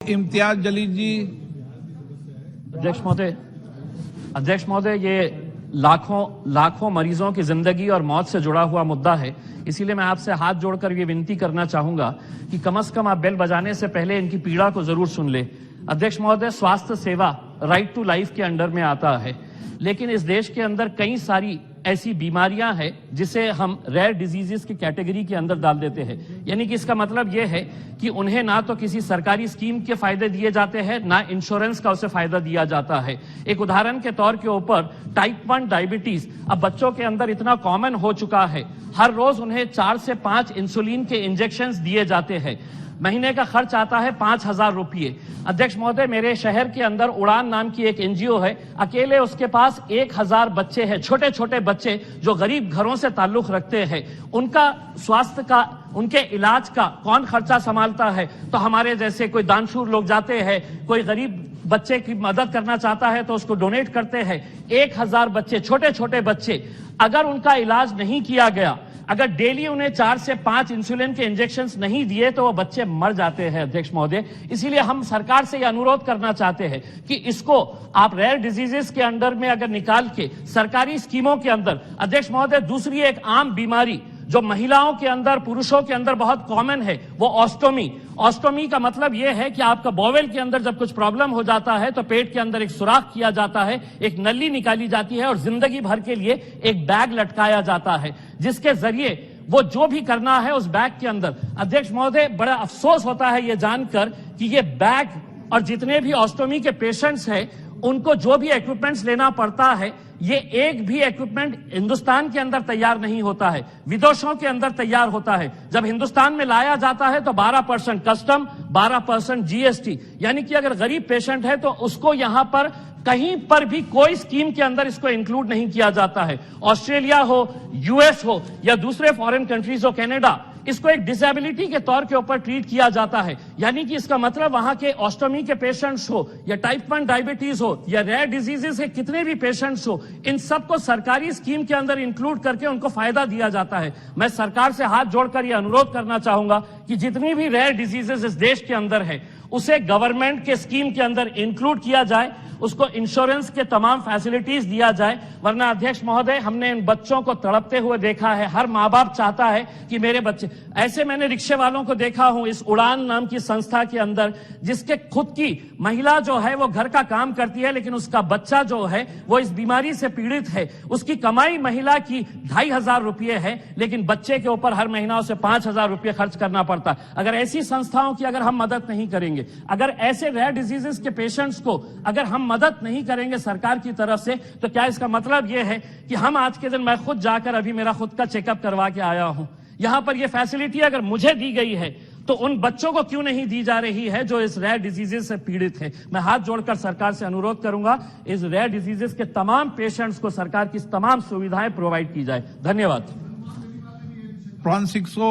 इम्तियाज जलील जी। अध्यक्ष महोदय, ये लाखों मरीजों की जिंदगी और मौत से जुड़ा हुआ मुद्दा है। इसीलिए मैं आपसे हाथ जोड़कर ये विनती करना चाहूंगा कि कम से कम आप बेल बजाने से पहले इनकी पीड़ा को जरूर सुन ले। अध्यक्ष महोदय, स्वास्थ्य सेवा राइट टू लाइफ के अंडर में आता है, लेकिन इस देश के अंदर कई सारी ऐसी बीमारियां हैं जिसे हम रेयर डिजीजेस की कैटेगरी के अंदर डाल देते हैं। यानी कि इसका मतलब यह है कि उन्हें ना तो किसी सरकारी स्कीम के फायदे दिए जाते हैं, ना इंश्योरेंस का उसे फायदा दिया जाता है। एक उदाहरण के तौर के ऊपर टाइप 1 डायबिटीज अब बच्चों के अंदर इतना कॉमन हो चुका है, हर रोज उन्हें 4 से 5 इंसुलिन के इंजेक्शंस दिए जाते हैं। महीने का खर्च आता है 5,000 रुपये। अध्यक्ष महोदय, मेरे शहर के अंदर उड़ान नाम की एक एनजीओ है, अकेले उसके पास 1,000 बच्चे हैं, छोटे छोटे बच्चे जो गरीब घरों से ताल्लुक रखते हैं। उनका स्वास्थ्य का, उनके इलाज का कौन खर्चा संभालता है? तो हमारे जैसे कोई दानशूर लोग जाते हैं, कोई गरीब बच्चे की मदद करना चाहता है तो उसको डोनेट करते हैं। 1,000 बच्चे, छोटे छोटे बच्चे, अगर उनका इलाज नहीं किया गया, अगर डेली उन्हें 4 से 5 इंसुलिन के इंजेक्शंस नहीं दिए तो वो बच्चे मर जाते हैं। अध्यक्ष महोदय, इसीलिए हम सरकार से यह अनुरोध करना चाहते हैं कि इसको आप रेयर डिजीजेस के अंडर में अगर निकाल के सरकारी स्कीमों के अंदर। अध्यक्ष महोदय, दूसरी एक आम बीमारी जो महिलाओं के अंदर, पुरुषों के अंदर बहुत कॉमन है, वो ऑस्टोमी। ऑस्टोमी का मतलब यह है कि आपका बॉवेल के अंदर जब कुछ प्रॉब्लम हो जाता है तो पेट के अंदर एक सुराख किया जाता है, एक नली निकाली जाती है और जिंदगी भर के लिए एक बैग लटकाया जाता है, जिसके जरिए वो जो भी करना है उस बैग के अंदर। अध्यक्ष महोदय, बड़ा अफसोस होता है ये जानकर कि ये बैग और जितने भी ऑस्टोमी के पेशेंट्स हैं उनको जो भी इक्विपमेंट्स लेना पड़ता है, ये एक भी इक्विपमेंट हिंदुस्तान के अंदर तैयार नहीं होता है, विदेशों के अंदर तैयार होता है। जब हिंदुस्तान में लाया जाता है तो 12% कस्टम, 12% जीएसटी। यानी कि अगर गरीब पेशेंट है तो उसको यहां पर कहीं पर भी कोई स्कीम के अंदर इसको इंक्लूड नहीं किया जाता है। ऑस्ट्रेलिया हो, यूएस हो या दूसरे फॉरेन कंट्रीज हो, कनाडा, इसको एक डिसेबिलिटी के तौर के ऊपर ट्रीट किया जाता है। यानी कि इसका मतलब वहां के ऑस्टोमी के पेशेंट्स हो या टाइप 1 डायबिटीज हो या रेयर डिजीजेस के कितने भी पेशेंट्स हो, इन सबको सरकारी स्कीम के अंदर इंक्लूड करके उनको फायदा दिया जाता है। मैं सरकार से हाथ जोड़कर यह अनुरोध करना चाहूंगा कि जितनी भी रेयर डिजीजेस इस देश के अंदर है उसे गवर्नमेंट के स्कीम के अंदर इंक्लूड किया जाए, उसको इंश्योरेंस के तमाम फैसिलिटीज दिया जाए। वरना अध्यक्ष महोदय, हमने इन बच्चों को तड़पते हुए देखा है। हर माँ बाप चाहता है कि मेरे बच्चे, ऐसे मैंने रिक्शे वालों को देखा हूं इस उड़ान नाम की संस्था के अंदर, जिसके खुद की महिला जो है वो घर का काम करती है, लेकिन उसका बच्चा जो है वो इस बीमारी से पीड़ित है। उसकी कमाई महिला की 2,500 रुपये है, लेकिन बच्चे के ऊपर हर महीना उसे 5,000 रुपये खर्च करना पड़ता है। अगर ऐसी संस्थाओं की अगर हम मदद नहीं करेंगे, अगर ऐसे रेयर डिजीजेस के पेशेंट्स को अगर हम मदद नहीं करेंगे सरकार की तरफ से, तो क्या इसका मतलब यह है कि हम आज के दिन, मैं खुद जाकर अभी मेरा खुद का चेकअप करवा के आया हूं, यहां पर यह फैसिलिटी अगर मुझे दी गई है तो उन बच्चों को क्यों नहीं दी जा रही है जो इस रेयर डिजीजेस से पीड़ित है? मैं हाथ जोड़कर सरकार से अनुरोध करूंगा, इस रेयर डिजीजेस के तमाम पेशेंट्स को सरकार की तमाम सुविधाएं प्रोवाइड की जाए। धन्यवाद। फ्रांसिस्को